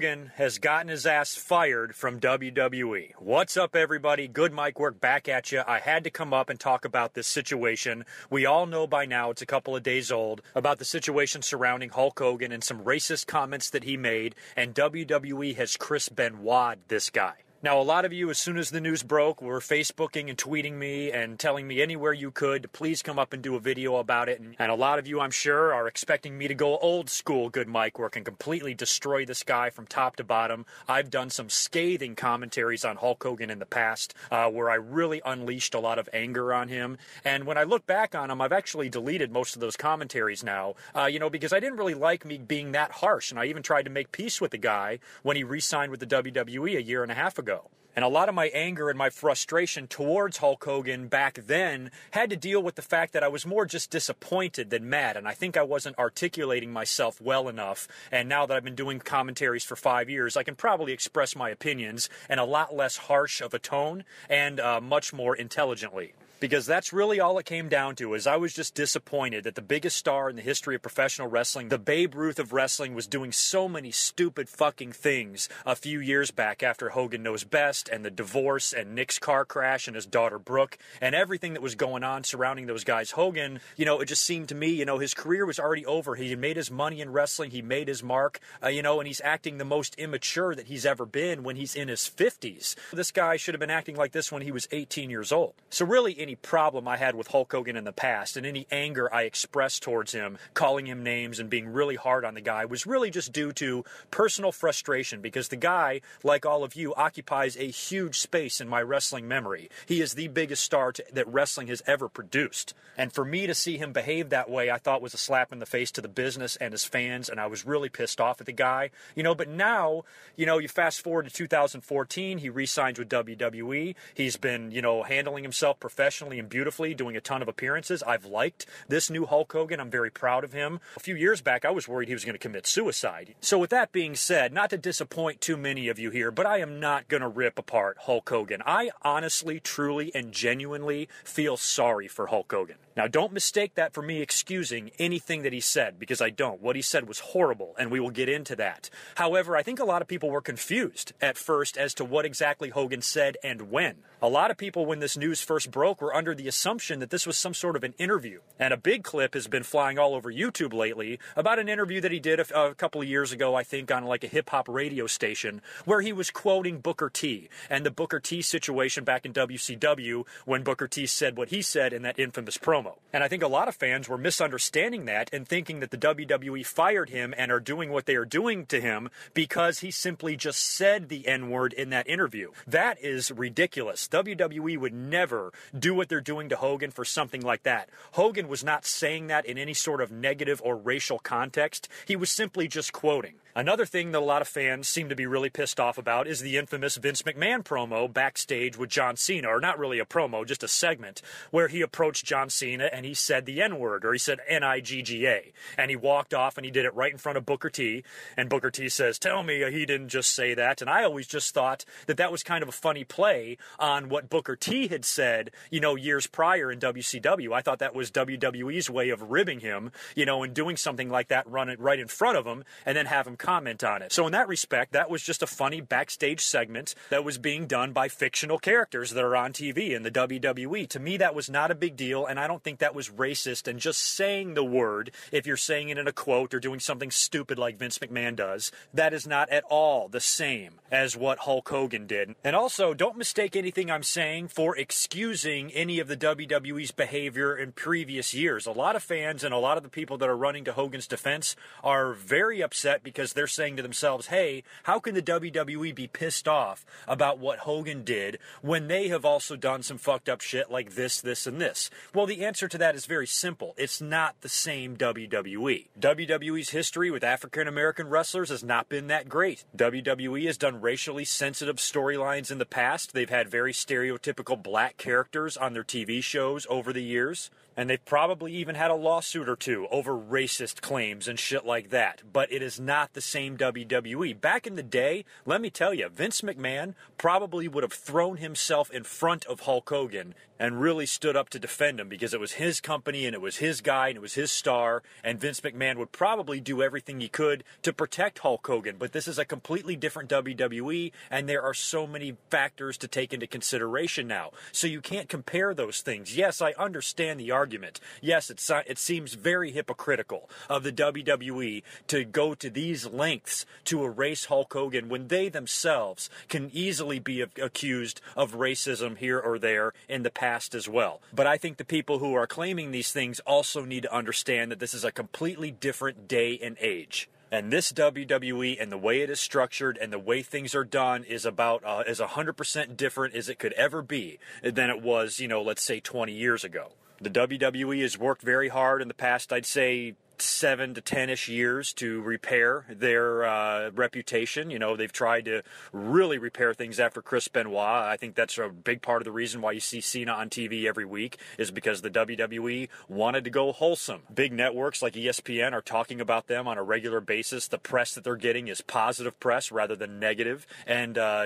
Hogan has gotten his ass fired from WWE. What's up, everybody? Good mic work back at you. I had to come up and talk about this situation. We all know by now, it's a couple of days old, about the situation surrounding Hulk Hogan and some racist comments that he made, and WWE has Chris Benoit this guy. Now, a lot of you, as soon as the news broke, were Facebooking and tweeting me and telling me anywhere you could to please come up and do a video about it. And a lot of you, I'm sure, are expecting me to go old school good mic work and completely destroy this guy from top to bottom. I've done some scathing commentaries on Hulk Hogan in the past where I really unleashed a lot of anger on him. And when I look back on him, I've actually deleted most of those commentaries now, because I didn't really like me being that harsh. And I even tried to make peace with the guy when he re-signed with the WWE a year and a half ago. And a lot of my anger and my frustration towards Hulk Hogan back then had to deal with the fact that I was more just disappointed than mad. And I think I wasn't articulating myself well enough. And now that I've been doing commentaries for 5 years, I can probably express my opinions in a lot less harsh of a tone and much more intelligently. Because that's really all it came down to, is I was just disappointed that the biggest star in the history of professional wrestling, the Babe Ruth of wrestling, was doing so many stupid fucking things a few years back after Hogan Knows Best and the divorce and Nick's car crash and his daughter Brooke and everything that was going on surrounding those guys. Hogan, it just seemed to me, his career was already over. He had made his money in wrestling. He made his mark, and he's acting the most immature that he's ever been when he's in his 50s. This guy should have been acting like this when he was 18 years old. So really, any problem I had with Hulk Hogan in the past and any anger I expressed towards him, calling him names and being really hard on the guy, was really just due to personal frustration, because the guy, like all of you, occupies a huge space in my wrestling memory. He is the biggest star that wrestling has ever produced. And for me to see him behave that way, I thought was a slap in the face to the business and his fans, and I was really pissed off at the guy. But now, you fast forward to 2014, he re-signs with WWE. He's been, handling himself professionally and beautifully, doing a ton of appearances. I've liked this new Hulk Hogan. I'm very proud of him. A few years back, I was worried he was going to commit suicide. So with that being said, not to disappoint too many of you here, but I am not going to rip apart Hulk Hogan. I honestly, truly, and genuinely feel sorry for Hulk Hogan. Now, don't mistake that for me excusing anything that he said, because I don't. What he said was horrible, and we will get into that. However, I think a lot of people were confused at first as to what exactly Hogan said and when. A lot of people, when this news first broke, were under the assumption that this was some sort of an interview. And a big clip has been flying all over YouTube lately about an interview that he did a couple of years ago, I think, on like a hip-hop radio station, where he was quoting Booker T and the Booker T situation back in WCW when Booker T said what he said in that infamous promo. And I think a lot of fans were misunderstanding that and thinking that the WWE fired him and are doing what they are doing to him because he simply just said the N-word in that interview. That is ridiculous. WWE would never do what they're doing to Hogan for something like that. Hogan was not saying that in any sort of negative or racial context. He was simply just quoting. Another thing that a lot of fans seem to be really pissed off about is the infamous Vince McMahon promo backstage with John Cena, or not really a promo, just a segment, where he approached John Cena and he said the N-word, or he said N-I-G-G-A, and he walked off and he did it right in front of Booker T, and Booker T says, "Tell me he didn't just say that." And I always just thought that that was kind of a funny play on what Booker T had said, years prior in WCW. I thought that was WWE's way of ribbing him, and doing something like that, run it right in front of him, and then have him comment on it. So in that respect, that was just a funny backstage segment that was being done by fictional characters that are on TV in the WWE. To me, that was not a big deal, and I don't think that was racist. And just saying the word, if you're saying it in a quote or doing something stupid like Vince McMahon does, that is not at all the same as what Hulk Hogan did. And also, don't mistake anything I'm saying for excusing any of the WWE's behavior in previous years. A lot of fans and a lot of the people that are running to Hogan's defense are very upset because they're saying to themselves, hey, how can the WWE be pissed off about what Hogan did when they have also done some fucked up shit like this, this, and this? Well, the answer to that is very simple. It's not the same WWE. WWE's history with African American wrestlers has not been that great. WWE has done racially sensitive storylines in the past. They've had very stereotypical black characters on their TV shows over the years. And they've probably even had a lawsuit or two over racist claims and shit like that. But it is not the same WWE. Back in the day, let me tell you, Vince McMahon probably would have thrown himself in front of Hulk Hogan and really stood up to defend him because it was his company and it was his guy and it was his star. And Vince McMahon would probably do everything he could to protect Hulk Hogan. But this is a completely different WWE, and there are so many factors to take into consideration now. So you can't compare those things. Yes, I understand the argument. Yes, it seems very hypocritical of the WWE to go to these lengths to erase Hulk Hogan when they themselves can easily be accused of racism here or there in the past as well. But I think the people who are claiming these things also need to understand that this is a completely different day and age. And this WWE and the way it is structured and the way things are done is about as 100% different as it could ever be than it was, let's say 20 years ago. The WWE has worked very hard in the past, I'd say, 7 to 10-ish years to repair their reputation. They've tried to really repair things after Chris Benoit. I think that's a big part of the reason why you see Cena on TV every week is because the WWE wanted to go wholesome. Big networks like ESPN are talking about them on a regular basis. The press that they're getting is positive press rather than negative. And, now,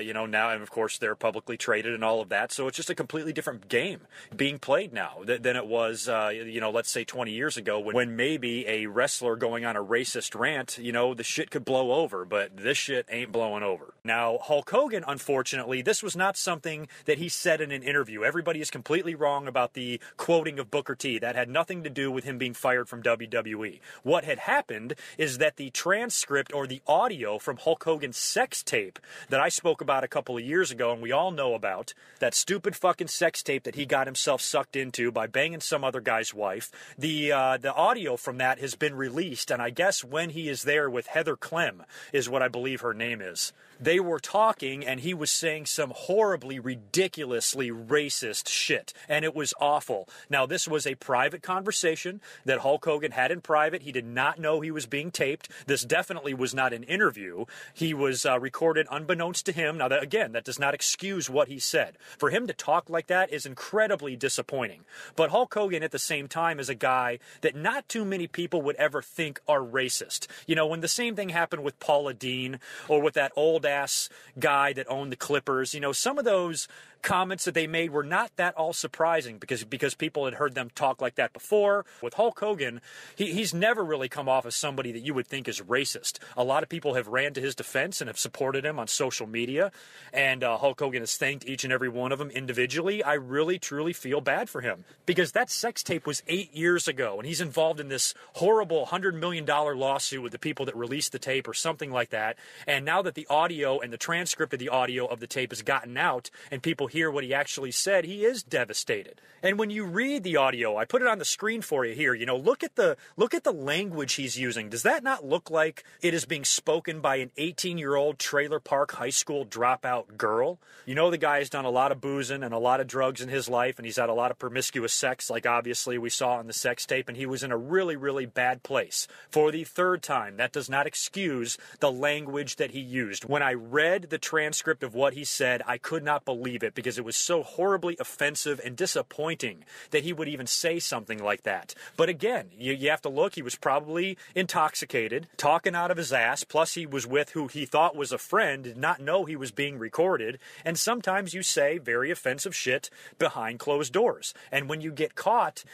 and of course, they're publicly traded and all of that. So it's just a completely different game being played now than it was, let's say 20 years ago when maybe a wrestler going on a racist rant, the shit could blow over, but this shit ain't blowing over. Now, Hulk Hogan, unfortunately, this was not something that he said in an interview. Everybody is completely wrong about the quoting of Booker T. That had nothing to do with him being fired from WWE. What had happened is that the transcript or the audio from Hulk Hogan's sex tape that I spoke about a couple of years ago and we all know about, that stupid fucking sex tape that he got himself sucked into by banging some other guy's wife, the audio from that has been released, and I guess when he is there with Heather Clem is what I believe her name is. They were talking and he was saying some horribly, ridiculously racist shit, and it was awful. Now, this was a private conversation that Hulk Hogan had in private. He did not know he was being taped. This definitely was not an interview. He was recorded unbeknownst to him. Now, that does not excuse what he said. For him to talk like that is incredibly disappointing. But Hulk Hogan, at the same time, is a guy that not too many people would ever think are racist. When the same thing happened with Paula Deen or with that old-ass guy that owned the Clippers, some of those comments that they made were not that all surprising because people had heard them talk like that before. With Hulk Hogan, he's never really come off as somebody that you would think is racist. A lot of people have ran to his defense and have supported him on social media, and Hulk Hogan has thanked each and every one of them individually. I really, truly feel bad for him because that sex tape was 8 years ago, and he's involved in this horrible $100 million lawsuit with the people that released the tape or something like that, and now that the audio and the transcript of the audio of the tape has gotten out and people hear what he actually said, he is devastated. And when you read the audio, I put it on the screen for you here, look at the language he's using. Does that not look like it is being spoken by an 18-year-old trailer park high school dropout girl? The guy has done a lot of boozing and a lot of drugs in his life, and he's had a lot of promiscuous sex, like obviously we saw in the sex tape, and he was in a really, really bad place. For the third time, that does not excuse the language that he used. When I read the transcript of what he said, I could not believe it because it was so horribly offensive and disappointing that he would even say something like that. But again, you have to look, he was probably intoxicated, talking out of his ass, plus he was with who he thought was a friend, did not know he was being recorded, and sometimes you say very offensive shit behind closed doors. And when you get caught,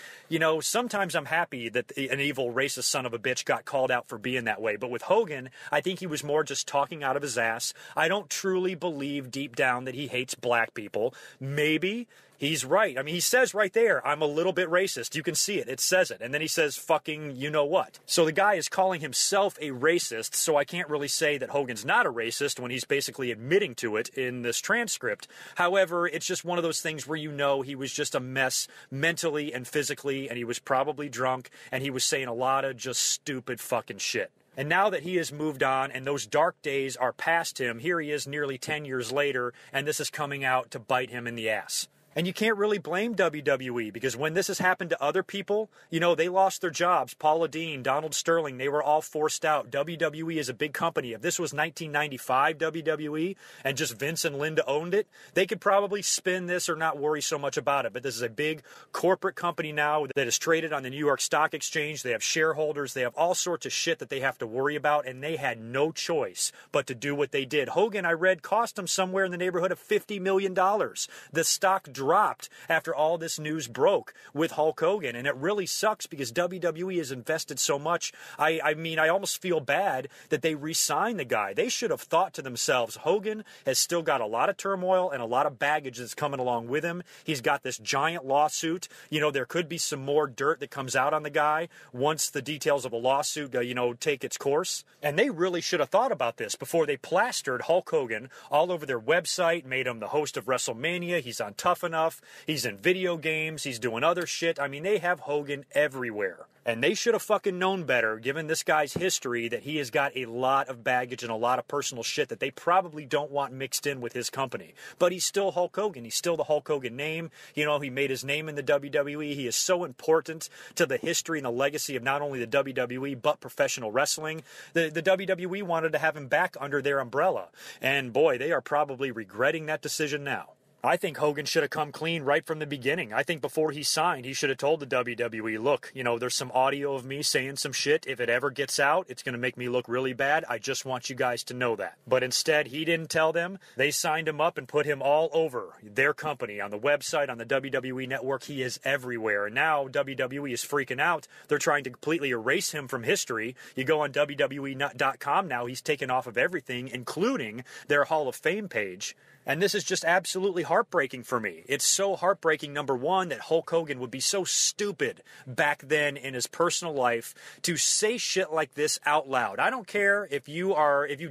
sometimes I'm happy that an evil racist son of a bitch got called out for being that way. But with Hogan, I think he was more just talking out of his ass. I don't truly believe deep down that he hates black people. Maybe he's right. I mean, he says right there, I'm a little bit racist. You can see it. It says it. And then he says, fucking you know what. So the guy is calling himself a racist, so I can't really say that Hogan's not a racist when he's basically admitting to it in this transcript. However, it's just one of those things where he was just a mess mentally and physically, and he was probably drunk, and he was saying a lot of just stupid fucking shit. And now that he has moved on and those dark days are past him, here he is nearly 10 years later, and this is coming out to bite him in the ass. And you can't really blame WWE because when this has happened to other people, they lost their jobs. Paula Deen, Donald Sterling, they were all forced out. WWE is a big company. If this was 1995 WWE and just Vince and Linda owned it, they could probably spin this or not worry so much about it. But this is a big corporate company now that is traded on the New York Stock Exchange. They have shareholders. They have all sorts of shit that they have to worry about, and they had no choice but to do what they did. Hogan, I read, cost them somewhere in the neighborhood of $50 million. The stock dropped after all this news broke with Hulk Hogan, and it really sucks because WWE has invested so much. I mean, I almost feel bad that they re-signed the guy. They should have thought to themselves, Hogan has still got a lot of turmoil and a lot of baggage that's coming along with him. He's got this giant lawsuit. There could be some more dirt that comes out on the guy once the details of a lawsuit, take its course. And they really should have thought about this before they plastered Hulk Hogan all over their website, made him the host of WrestleMania. He's on Tough Enough. He's in video games. He's doing other shit. I mean, they have Hogan everywhere. And they should have fucking known better, given this guy's history, that he has got a lot of baggage and a lot of personal shit that they probably don't want mixed in with his company. But he's still Hulk Hogan. He's still the Hulk Hogan name. He made his name in the WWE. He is so important to the history and the legacy of not only the WWE, but professional wrestling. The WWE wanted to have him back under their umbrella. And boy, they are probably regretting that decision now. I think Hogan should have come clean right from the beginning. I think before he signed, he should have told the WWE, look, there's some audio of me saying some shit. If it ever gets out, it's going to make me look really bad. I just want you guys to know that. But instead, he didn't tell them. They signed him up and put him all over their company, on the website, on the WWE network. He is everywhere. And now WWE is freaking out. They're trying to completely erase him from history. You go on WWE.com now, he's taken off of everything, including their Hall of Fame page. And this is just absolutely heartbreaking for me. It's so heartbreaking, number one, that Hulk Hogan would be so stupid back then in his personal life to say shit like this out loud. I don't care if you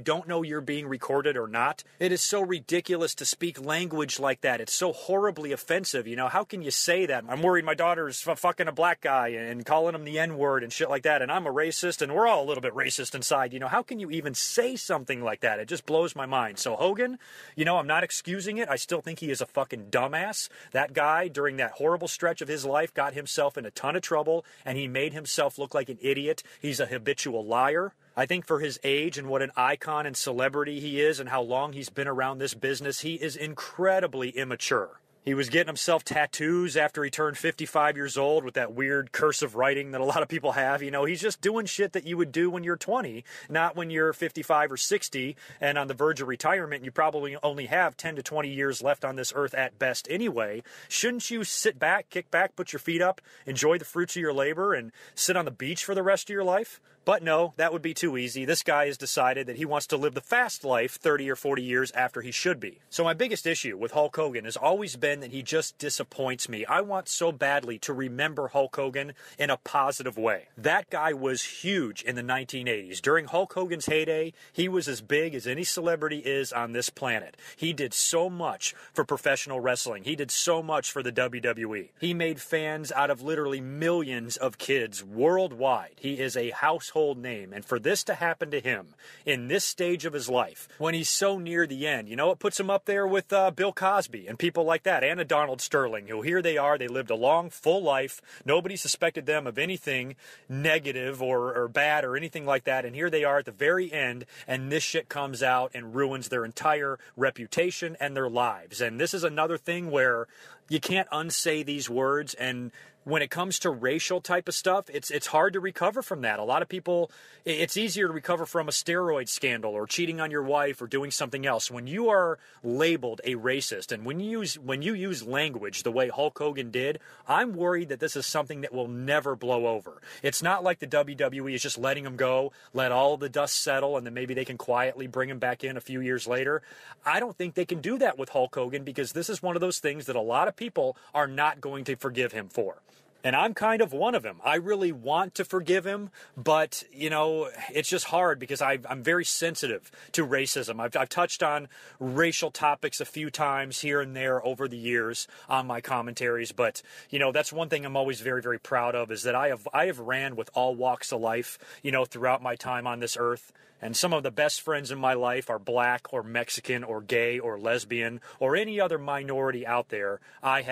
don't know you're being recorded or not. It is so ridiculous to speak language like that. It's so horribly offensive. How can you say that? I'm worried my daughter's fucking a black guy and calling him the N-word and shit like that, and I'm a racist, and we're all a little bit racist inside. How can you even say something like that? It just blows my mind. So Hogan, I'm not excusing it. I still think he is a fucking dumbass. That guy, during that horrible stretch of his life, got himself in a ton of trouble, and he made himself look like an idiot. He's a habitual liar. I think for his age and what an icon and celebrity he is and how long he's been around this business, he is incredibly immature. He was getting himself tattoos after he turned 55 years old with that weird cursive writing that a lot of people have. He's just doing shit that you would do when you're 20, not when you're 55 or 60 and on the verge of retirement. And you probably only have 10 to 20 years left on this earth at best anyway. Shouldn't you sit back, kick back, put your feet up, enjoy the fruits of your labor, and sit on the beach for the rest of your life? But no, that would be too easy. This guy has decided that he wants to live the fast life 30 or 40 years after he should be. So my biggest issue with Hulk Hogan has always been that he just disappoints me. I want so badly to remember Hulk Hogan in a positive way. That guy was huge in the 1980s. During Hulk Hogan's heyday, he was as big as any celebrity is on this planet. He did so much for professional wrestling. He did so much for the WWE. He made fans out of literally millions of kids worldwide. He is a household name, and for this to happen to him in this stage of his life, when he's so near the end, it puts him up there with Bill Cosby and people like that, and a Donald Sterling, who here they are, they lived a long, full life, nobody suspected them of anything negative or bad or anything like that, and here they are at the very end, and this shit comes out and ruins their entire reputation and their lives. And this is another thing where you can't unsay these words, and when it comes to racial type of stuff, it's hard to recover from that. A lot of people, it's easier to recover from a steroid scandal or cheating on your wife or doing something else. When you are labeled a racist and when you use language the way Hulk Hogan did, I'm worried that this is something that will never blow over. It's not like the WWE is just letting him go, let all the dust settle, and then maybe they can quietly bring him back in a few years later. I don't think they can do that with Hulk Hogan because this is one of those things that a lot of people are not going to forgive him for. And I'm kind of one of them. I really want to forgive him, but, it's just hard because I'm very sensitive to racism. I've touched on racial topics a few times here and there over the years on my commentaries, but, that's one thing I'm always very, very proud of, is that I have ran with all walks of life, throughout my time on this earth. And some of the best friends in my life are black or Mexican or gay or lesbian or any other minority out there. I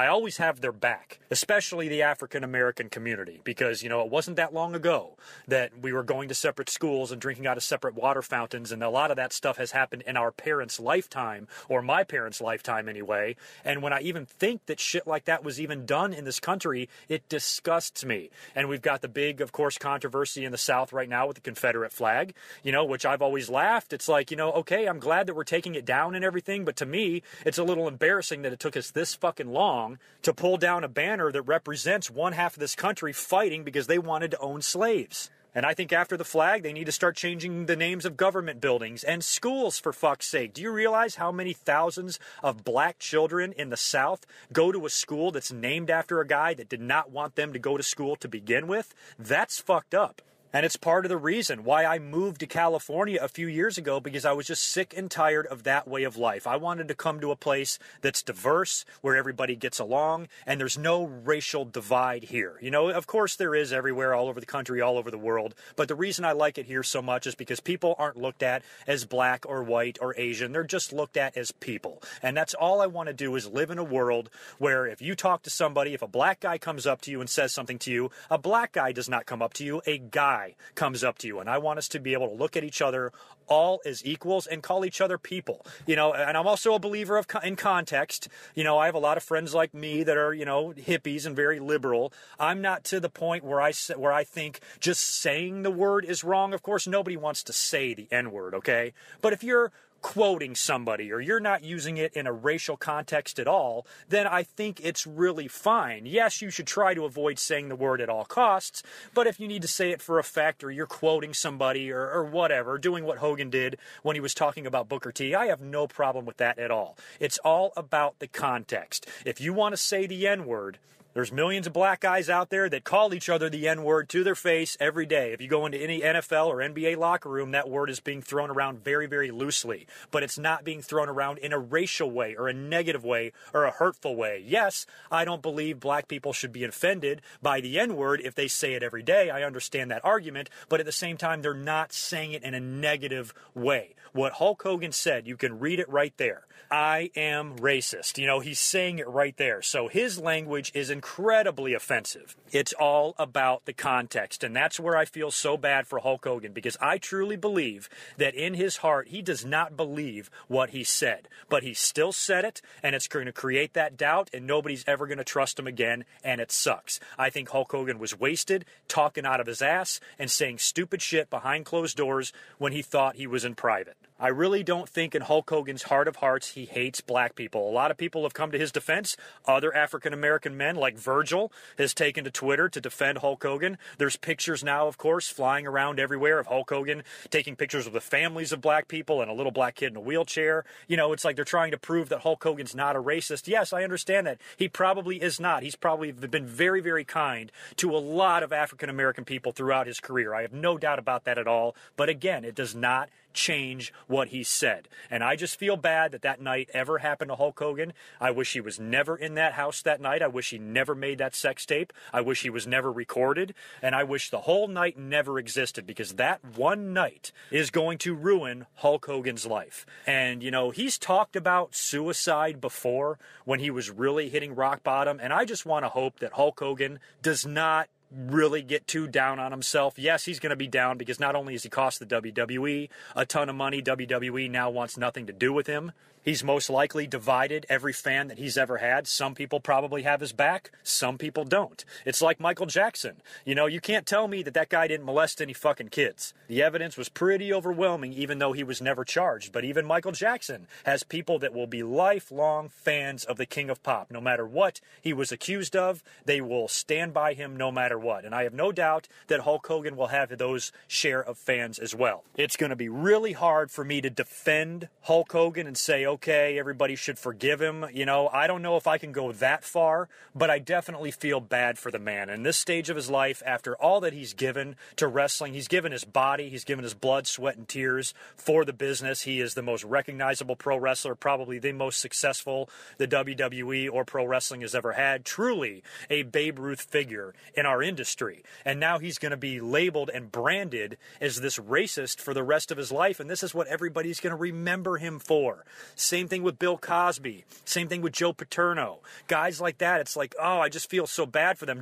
always have their back, especially the African American community, because, it wasn't that long ago that we were going to separate schools and drinking out of separate water fountains. And a lot of that stuff has happened in our parents' lifetime, or my parents' lifetime anyway. And when I even think that shit like that was even done in this country, it disgusts me. And we've got the big, of course, controversy in the South right now with the Confederate flag, which I've always laughed. It's like, okay, I'm glad that we're taking it down and everything, but to me, it's a little embarrassing that it took us this fucking long to pull down a banner that represents one half of this country fighting because they wanted to own slaves. And I think after the flag, they need to start changing the names of government buildings and schools, for fuck's sake. Do you realize how many thousands of black children in the South go to a school that's named after a guy that did not want them to go to school to begin with? That's fucked up. And it's part of the reason why I moved to California a few years ago, because I was just sick and tired of that way of life. I wanted to come to a place that's diverse, where everybody gets along, and there's no racial divide here. Of course there is everywhere, all over the country, all over the world. But the reason I like it here so much is because people aren't looked at as black or white or Asian. They're just looked at as people. And that's all I want to do, is live in a world where if you talk to somebody, if a black guy comes up to you and says something to you, a black guy does not come up to you, a guy comes up to you. And I want us to be able to look at each other all as equals and call each other people. And I'm also a believer in context. I have a lot of friends like me that are, hippies and very liberal. I'm not to the point where I think just saying the word is wrong. Of course, nobody wants to say the N-word, okay? But if you're quoting somebody, or you're not using it in a racial context at all, then I think it's really fine. Yes, you should try to avoid saying the word at all costs, but if you need to say it for effect, or you're quoting somebody, or whatever, doing what Hogan did when he was talking about Booker T, I have no problem with that at all. It's all about the context. If you want to say the N-word, there's millions of black guys out there that call each other the N-word to their face every day. If you go into any NFL or NBA locker room, that word is being thrown around very, very loosely. But it's not being thrown around in a racial way, or a negative way, or a hurtful way. Yes, I don't believe black people should be offended by the N-word if they say it every day. I understand that argument. But at the same time, they're not saying it in a negative way. What Hulk Hogan said, you can read it right there. I am racist. He's saying it right there. So his language is incredibly offensive. It's all about the context. And that's where I feel so bad for Hulk Hogan, because I truly believe that in his heart, he does not believe what he said. But he still said it, and it's going to create that doubt, and nobody's ever going to trust him again, and it sucks. I think Hulk Hogan was wasted, talking out of his ass, and saying stupid shit behind closed doors when he thought he was in private. I really don't think in Hulk Hogan's heart of hearts he hates black people. A lot of people have come to his defense. Other African-American men, like Virgil, has taken to Twitter to defend Hulk Hogan. There's pictures now, of course, flying around everywhere of Hulk Hogan taking pictures of the families of black people and a little black kid in a wheelchair. It's like they're trying to prove that Hulk Hogan's not a racist. Yes, I understand that. He probably is not. He's probably been very, very kind to a lot of African-American people throughout his career. I have no doubt about that at all. But again, it does not change what he said. And I just feel bad that night ever happened to Hulk Hogan. I wish he was never in that house that night. I wish he never made that sex tape. I wish he was never recorded. And I wish the whole night never existed, because that one night is going to ruin Hulk Hogan's life. And, he's talked about suicide before when he was really hitting rock bottom. And I just want to hope that Hulk Hogan does not really get too down on himself. Yes, he's going to be down, because not only has he cost the WWE a ton of money, WWE now wants nothing to do with him. He's most likely divided every fan that he's ever had. Some people probably have his back. Some people don't. It's like Michael Jackson. You can't tell me that guy didn't molest any fucking kids. The evidence was pretty overwhelming, even though he was never charged. But even Michael Jackson has people that will be lifelong fans of the King of Pop. No matter what he was accused of, they will stand by him no matter what. And I have no doubt that Hulk Hogan will have those share of fans as well. It's going to be really hard for me to defend Hulk Hogan and say, okay, everybody should forgive him. You know, I don't know if I can go that far, but I definitely feel bad for the man. In this stage of his life, after all that he's given to wrestling, he's given his body, he's given his blood, sweat, and tears for the business. He is the most recognizable pro wrestler, probably the most successful the WWE or pro wrestling has ever had. Truly a Babe Ruth figure in our industry. And now he's going to be labeled and branded as this racist for the rest of his life, and this is what everybody's going to remember him for. Same thing with Bill Cosby. Same thing with Joe Paterno. Guys like that, it's like, oh, I just feel so bad for them.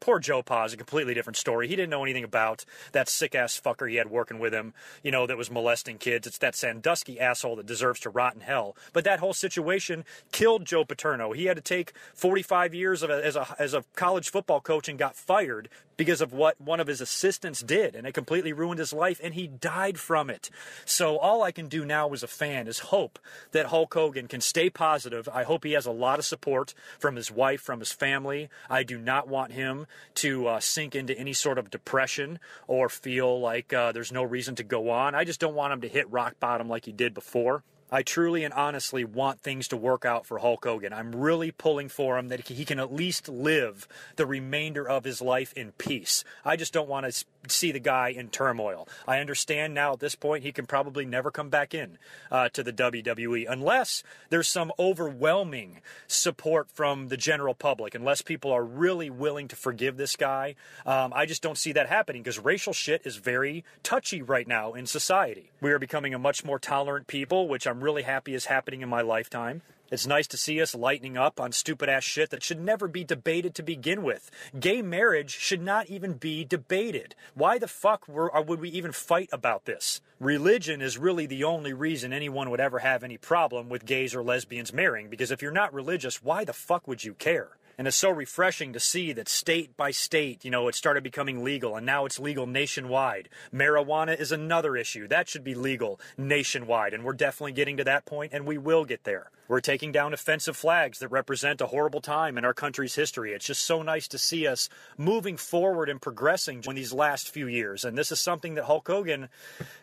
Poor Joe Pa is a completely different story. He didn't know anything about that sick-ass fucker he had working with him, you know, that was molesting kids. It's that Sandusky asshole that deserves to rot in hell. But that whole situation killed Joe Paterno. He had to take 45 years as a college football coach and got fired because of what one of his assistants did, and it completely ruined his life, and he died from it. So all I can do now as a fan is hope that Hulk Hogan can stay positive. I hope he has a lot of support from his wife, from his family. I do not want him to sink into any sort of depression or feel like there's no reason to go on. I just don't want him to hit rock bottom like he did before. I truly and honestly want things to work out for Hulk Hogan. I'm really pulling for him that he can at least live the remainder of his life in peace. I just don't want to see the guy in turmoil. I understand now at this point he can probably never come back in to the WWE unless there's some overwhelming support from the general public, unless people are really willing to forgive this guy. I just don't see that happening because racial shit is very touchy right now in society. We are becoming a much more tolerant people, which I'm really happy is happening in my lifetime. It's nice to see us lightening up on stupid-ass shit that should never be debated to begin with. Gay marriage should not even be debated. Why the fuck would we even fight about this? Religion is really the only reason anyone would ever have any problem with gays or lesbians marrying, because if you're not religious, why the fuck would you care? And it's so refreshing to see that state by state, it started becoming legal, and now it's legal nationwide. Marijuana is another issue. That should be legal nationwide, and we're definitely getting to that point, and we will get there. We're taking down offensive flags that represent a horrible time in our country's history. It's just so nice to see us moving forward and progressing in these last few years. And this is something that Hulk Hogan,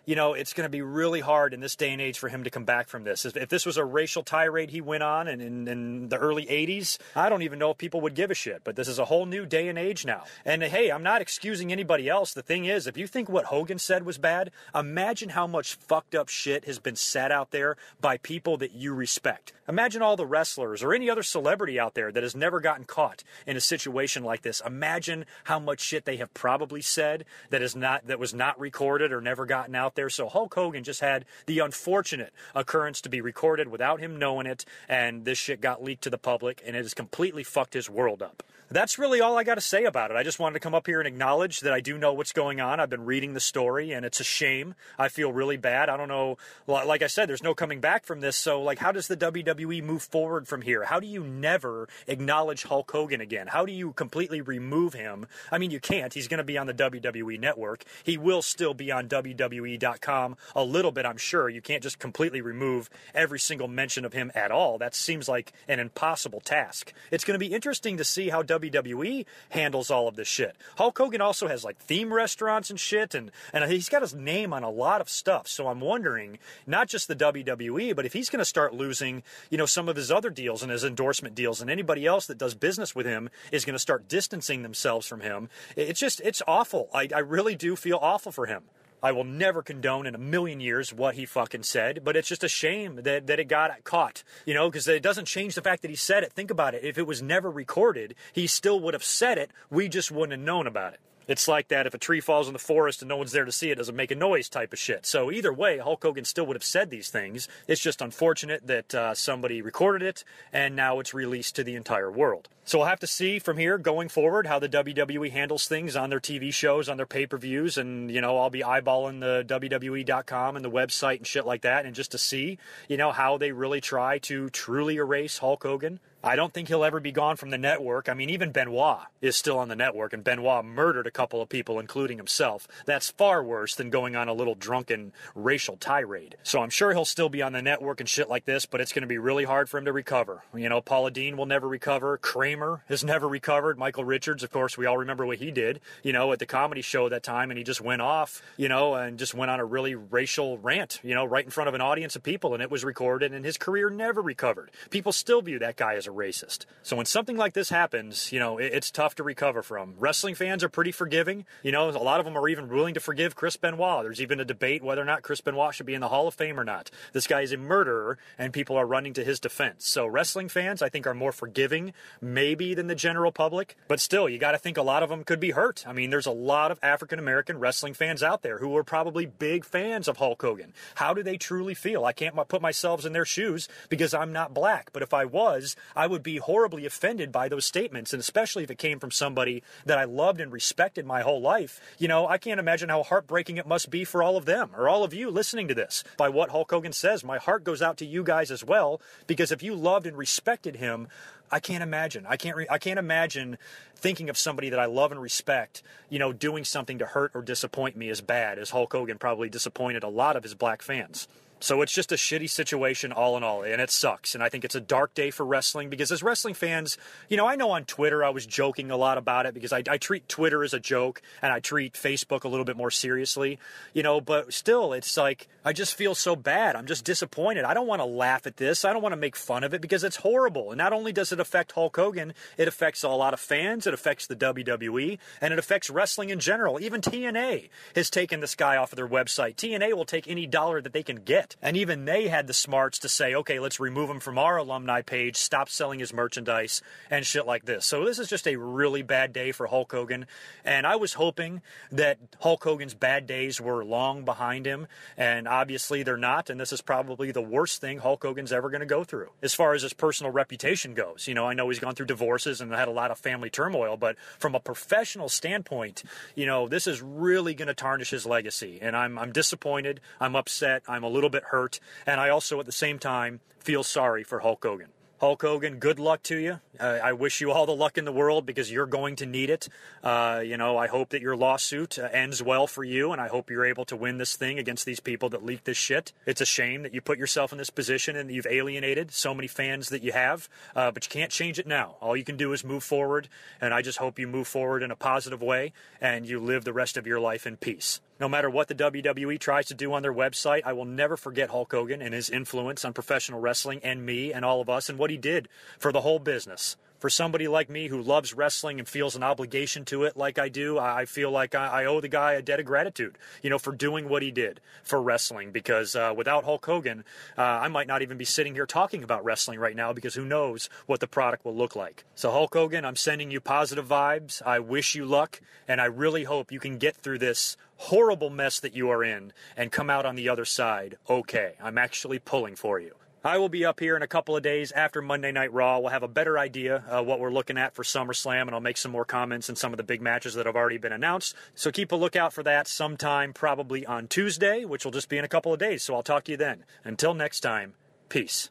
it's going to be really hard in this day and age for him to come back from this. If this was a racial tirade he went on in the early 80s, I don't even know if people would give a shit. But this is a whole new day and age now. And hey, I'm not excusing anybody else. The thing is, if you think what Hogan said was bad, imagine how much fucked up shit has been said out there by people that you respect. Imagine all the wrestlers or any other celebrity out there that has never gotten caught in a situation like this. Imagine how much shit they have probably said that was not recorded or never gotten out there. So Hulk Hogan just had the unfortunate occurrence to be recorded without him knowing it, and this shit got leaked to the public, and it has completely fucked his world up. That's really all I got to say about it. I just wanted to come up here and acknowledge that I do know what's going on. I've been reading the story, and it's a shame. I feel really bad. I don't know. Like I said, there's no coming back from this. So, how does the WWE move forward from here? How do you never acknowledge Hulk Hogan again? How do you completely remove him? I mean, you can't. He's going to be on the WWE network. He will still be on WWE.com a little bit, I'm sure. You can't just completely remove every single mention of him at all. That seems like an impossible task. It's going to be interesting to see how WWE handles all of this shit. Hulk Hogan also has theme restaurants and shit, and he's got his name on a lot of stuff. So I'm wondering, not just the WWE, but if he's going to start losing, some of his other deals and his endorsement deals, and anybody else that does business with him is going to start distancing themselves from him. It's awful. I really do feel awful for him. I will never condone in a million years what he fucking said, but it's just a shame that it got caught, because it doesn't change the fact that he said it. Think about it. If it was never recorded, he still would have said it. We just wouldn't have known about it. It's like that if a tree falls in the forest and no one's there to see it, doesn't make a noise type of shit. So either way, Hulk Hogan still would have said these things. It's just unfortunate that somebody recorded it, and now it's released to the entire world. So we'll have to see from here going forward how the WWE handles things on their TV shows, on their pay-per-views, and, I'll be eyeballing the WWE.com and the website and shit like that, and just to see, how they really try to truly erase Hulk Hogan. I don't think he'll ever be gone from the network. I mean, even Benoit is still on the network, and Benoit murdered a couple of people, including himself. That's far worse than going on a little drunken racial tirade. So I'm sure he'll still be on the network and shit like this, but it's going to be really hard for him to recover. You know, Paula Deen will never recover. Kramer has never recovered. Michael Richards, of course, we all remember what he did, you know, at the comedy show that time, and he just went off, you know, and just went on a really racial rant, you know, right in front of an audience of people, and it was recorded, and his career never recovered. People still view that guy as a racist. So when something like this happens, you know, it's tough to recover from. Wrestling fans are pretty forgiving. You know, a lot of them are even willing to forgive Chris Benoit. There's even a debate whether or not Chris Benoit should be in the Hall of Fame or not. This guy is a murderer, and people are running to his defense. So wrestling fans, I think, are more forgiving, maybe, than the general public. But still, you got to think a lot of them could be hurt. I mean, there's a lot of African-American wrestling fans out there who are probably big fans of Hulk Hogan. How do they truly feel? I can't put myself in their shoes because I'm not black. But if I was, I would be horribly offended by those statements, and especially if it came from somebody that I loved and respected my whole life. You know, I can't imagine how heartbreaking it must be for all of them, or all of you listening to this, by what Hulk Hogan says. My heart goes out to you guys as well, because if you loved and respected him, I can't imagine. I can't imagine thinking of somebody that I love and respect, you know, doing something to hurt or disappoint me as bad as Hulk Hogan probably disappointed a lot of his black fans. So it's just a shitty situation all in all, and it sucks. And I think it's a dark day for wrestling, because as wrestling fans, you know, I know on Twitter I was joking a lot about it, because I treat Twitter as a joke, and I treat Facebook a little bit more seriously, you know, but still, it's like, I just feel so bad. I'm just disappointed. I don't want to laugh at this. I don't want to make fun of it, because it's horrible. And not only does it affect Hulk Hogan, it affects a lot of fans, it affects the WWE, and it affects wrestling in general. Even TNA has taken this guy off of their website. TNA will take any dollar that they can get. And even they had the smarts to say, okay, let's remove him from our alumni page, stop selling his merchandise, and shit like this. So this is just a really bad day for Hulk Hogan. And I was hoping that Hulk Hogan's bad days were long behind him. And obviously they're not. And this is probably the worst thing Hulk Hogan's ever going to go through. As far as his personal reputation goes, you know, I know he's gone through divorces and had a lot of family turmoil. But from a professional standpoint, you know, this is really going to tarnish his legacy. And I'm disappointed. I'm upset. I'm a little bit hurt, and I also at the same time feel sorry for Hulk Hogan. Hulk Hogan, good luck to you. I wish you all the luck in the world, because you're going to need it. You know, I hope that your lawsuit ends well for you, and I hope you're able to win this thing against these people that leaked this shit. It's a shame that you put yourself in this position and that you've alienated so many fans that you have, but you can't change it now. All you can do is move forward, and I just hope you move forward in a positive way and you live the rest of your life in peace. No matter what the WWE tries to do on their website, I will never forget Hulk Hogan and his influence on professional wrestling and me and all of us, and what he did for the whole business. For somebody like me who loves wrestling and feels an obligation to it like I do, I feel like I owe the guy a debt of gratitude, you know, for doing what he did for wrestling, because without Hulk Hogan, I might not even be sitting here talking about wrestling right now, because who knows what the product will look like. So Hulk Hogan, I'm sending you positive vibes. I wish you luck, and I really hope you can get through this horrible mess that you are in and come out on the other side okay. I'm actually pulling for you. I will be up here in a couple of days after Monday Night Raw. We'll have a better idea what we're looking at for SummerSlam, and I'll make some more comments on some of the big matches that have already been announced. So keep a lookout for that sometime, probably on Tuesday, which will just be in a couple of days. So I'll talk to you then. Until next time, peace.